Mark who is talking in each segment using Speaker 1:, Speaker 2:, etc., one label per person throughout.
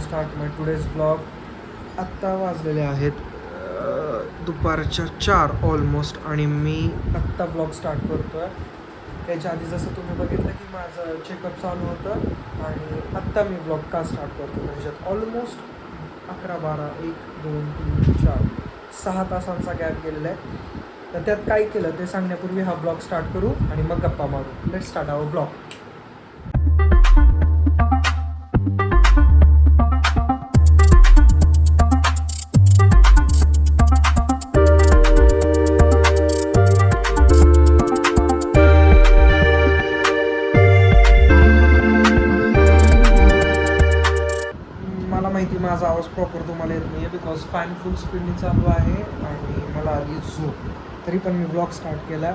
Speaker 1: Start माय today's vlog. आत्ता वाजलेले आहेत दुपारच्या 4 ऑलमोस्ट आणि मी आत्ता व्लॉग स्टार्ट करतो आहे. त्याच्या आधी जसं तुम्ही बघितलं की माझं चेकअप चालू होतं आणि आत्ता मी व्लॉग का स्टार्ट करतो त्याच्यात ऑलमोस्ट 11, 12, 1, 2, 3, 4, 6 तासांचा गॅप गेलेला आहे. तर त्यात काय केलं ते सांगण्यापूर्वी हा ब्लॉग स्टार्ट करू आणि मग गप्पा मारू. Let's start our blog. मला माहिती माझा आवाज प्रॉपर तुम्हाला येत नाही आहे बिकॉज फॅन फुल स्पीडने चालू आहे आणि मला आली झोप. तरी पण मी ब्लॉग स्टार्ट केला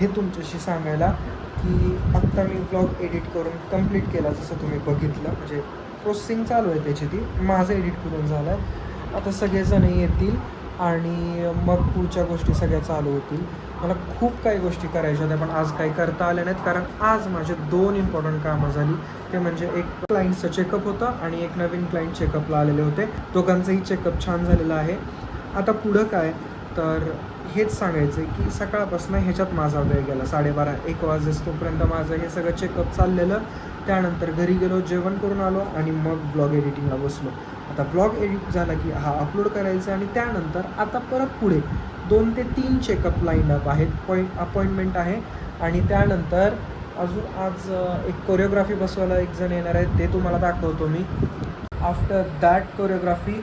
Speaker 1: हे तुमच्याशी सांगायला की आत्ता मी ब्लॉग एडिट करून कंप्लीट केला. जसं तुम्ही बघितलं म्हणजे प्रोसेसिंग चालू आहे त्याची, ती माझं एडिट करून झालं आहे. आता सगळेजण येतील आणि मग पुढच्या गोष्टी सगळ्या चालू होतील. मला खूप काही गोष्टी करायच्या होत्या पण आज काही करता आल्या नाहीत कारण आज माझे 2 इम्पॉर्टंट कामं झाली. ते म्हणजे एक क्लायंटचं चेकअप होतं आणि एक नवीन क्लायंट चेकअपला आलेले होते. दोघांचंही चेकअप छान झालेलं आहे. आता पुढं काय तर हेच सांगायचं आहे की सकाळपासून ह्याच्यात माझा वेळ गेला. 12:30-1 वाजेस्तोपर्यंत माझं हे सगळं चेकअप चाललेलं. त्यानंतर घरी गेलो, जेवण करून आलो आणि मग ब्लॉग एडिटिंगला बसलो. आता ब्लॉग एडिट झाला की हा अपलोड करायचा आणि त्यानंतर आता परत पुढे 2 ते 3 चेकअप लाईन अप आहेत. अपॉइंटमेंट आहे आणि त्यानंतर अजून आज एक कोरिओग्राफी बसवायला एक जण येणार आहे, ते तुम्हाला दाखवतो मी. आफ्टर दॅट कोरिओग्राफी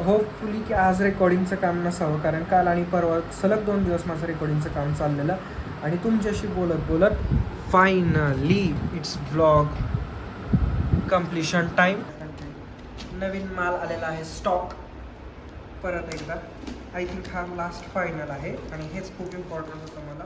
Speaker 1: होपफुली की आज रेकॉर्डिंगचं काम नसावं कारण काल आणि परवा सलग 2 दिवस माझं रेकॉर्डिंगचं काम चाललेलं आणि तुमच्याशी बोलत बोलत finally it's vlog completion time. नवीन माल आलेला आहे स्टॉक. परत एकदा आय थिंक हा लास्ट फायनल आहे आणि हेच खूप इम्पॉर्टंट होतं मला.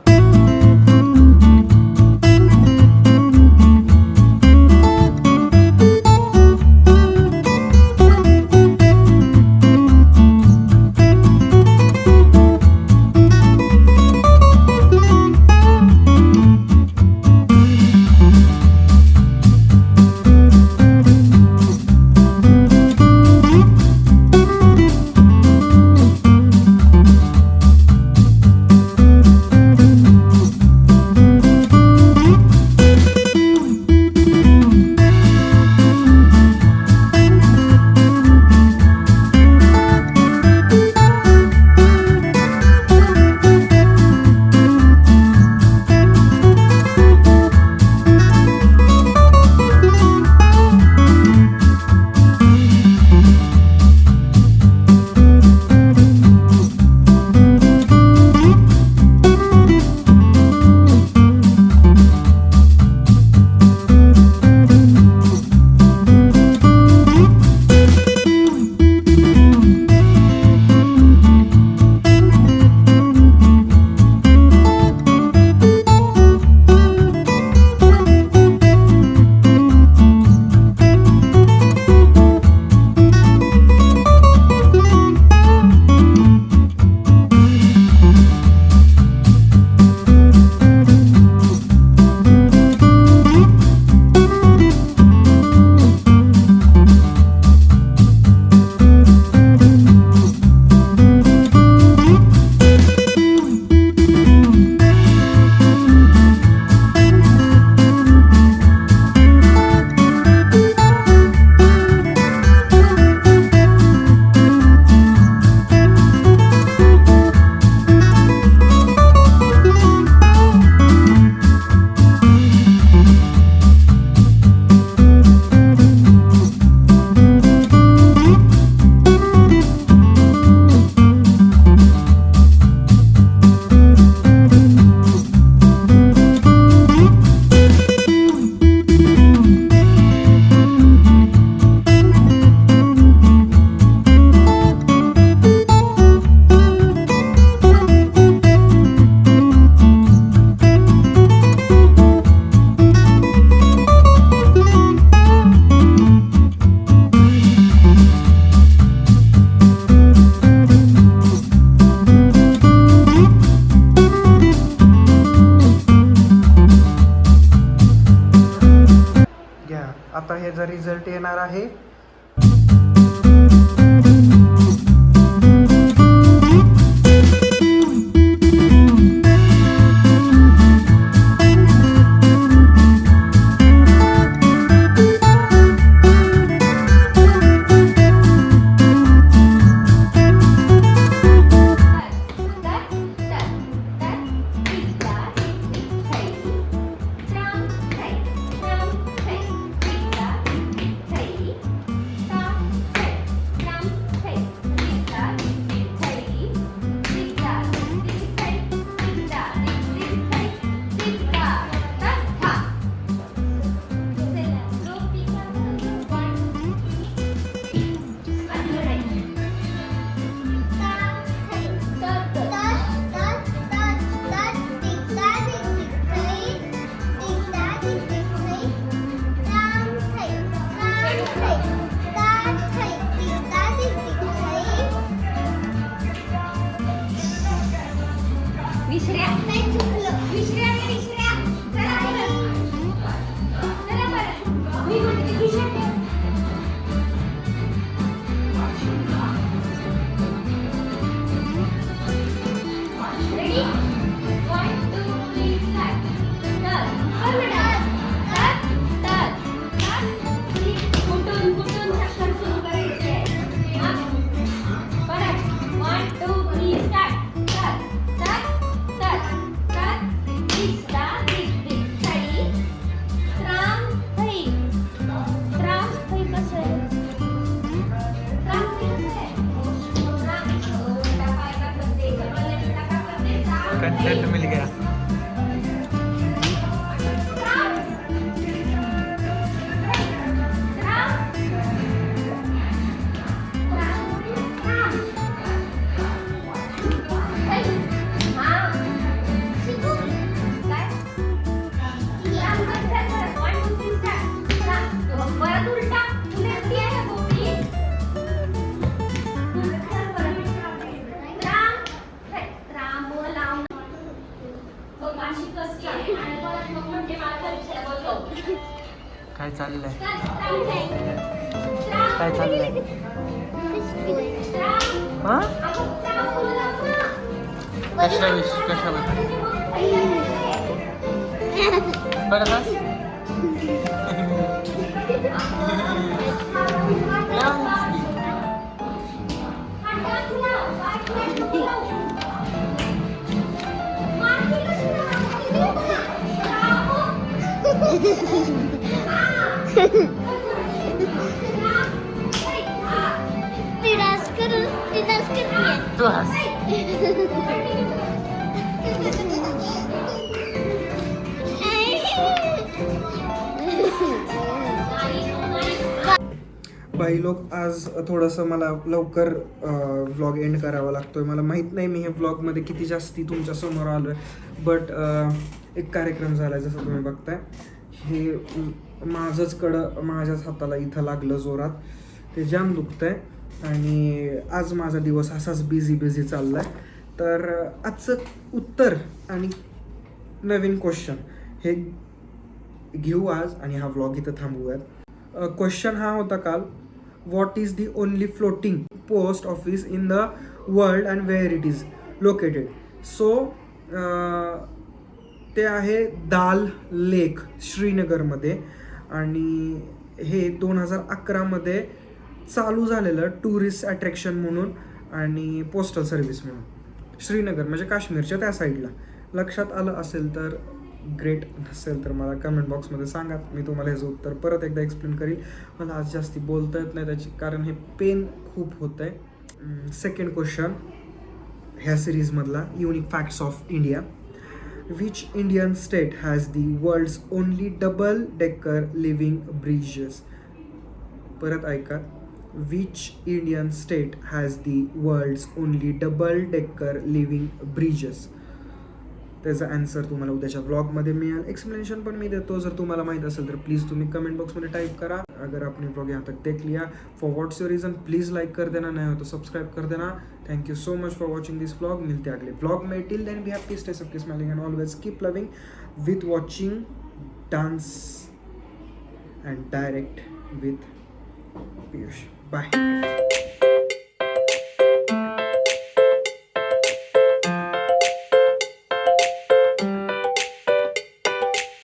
Speaker 1: आता ह्याचा रिझल्ट येणार आहे कंटेंट मिल गया. काय चाललंय? काय चाललंय? हा? कशाबद्दल? बरं का? तू हस. बाई लोक, आज थोडंसं मला लवकर व्लॉग एंड करावा लागतोय. मला माहीत नाही मी हे व्लॉगमध्ये किती जास्ती तुमच्या समोर आलो आहे, बट एक कार्यक्रम झाला आहे जसं तुम्ही बघताय. हे माझ्याच हाताला इथं लागलं जोरात, ते जाम दुखतंय. आणि आज माझा दिवस असाच बिझी चालला आहे. तर आजचं उत्तर आणि नवीन क्वेश्चन हे घेऊ आज आणि हा व्लॉग इथं थांबवूयात. क्वेश्चन हा होता काल, what is the only floating post office in the world and where it is located. So ते आहे दाल लेक श्रीनगरमध्ये. आणि हे 2011मध्ये चालू झालेलं टुरिस्ट अट्रॅक्शन म्हणून आणि पोस्टल सर्व्हिस म्हणून. श्रीनगर म्हणजे काश्मीरच्या त्या साईडला. लक्षात आलं असेल तर ग्रेट, नसेल तर मला कमेंट बॉक्समध्ये सांगा. मी तुम्हाला ह्याचं उत्तर परत एकदा एक्सप्लेन करील. मला आज जास्ती बोलता येत नाही त्याची, कारण हे पेन खूप होतं आहे. सेकंड क्वेश्चन ह्या सिरीजमधला, unique facts of India. Which Indian state has the world's only double decker living bridges. परत ऐका, which Indian state has the world's only double decker living bridges. त्याचा आन्सर तुम्हाला उद्याच्या ब्लॉगमध्ये मिळेल. एक्सप्लेनेशन पण मी देतो. जर तुम्हाला माहीत असेल तर प्लीज़ तुम्ही कमेंट बॉक्समध्ये टाइप करा. अगर आपने ब्लॉग यहाँ तक देख लिया, for what's your reason, please like कर देना, नया हो तो सब्सक्राइब कर देना. Thank you so much for watching this blog. मिलते हैं अगले ब्लॉग में. Till then be happy, stay safe, smiling and always keep loving with watching dance and direct with Piyush. Bye.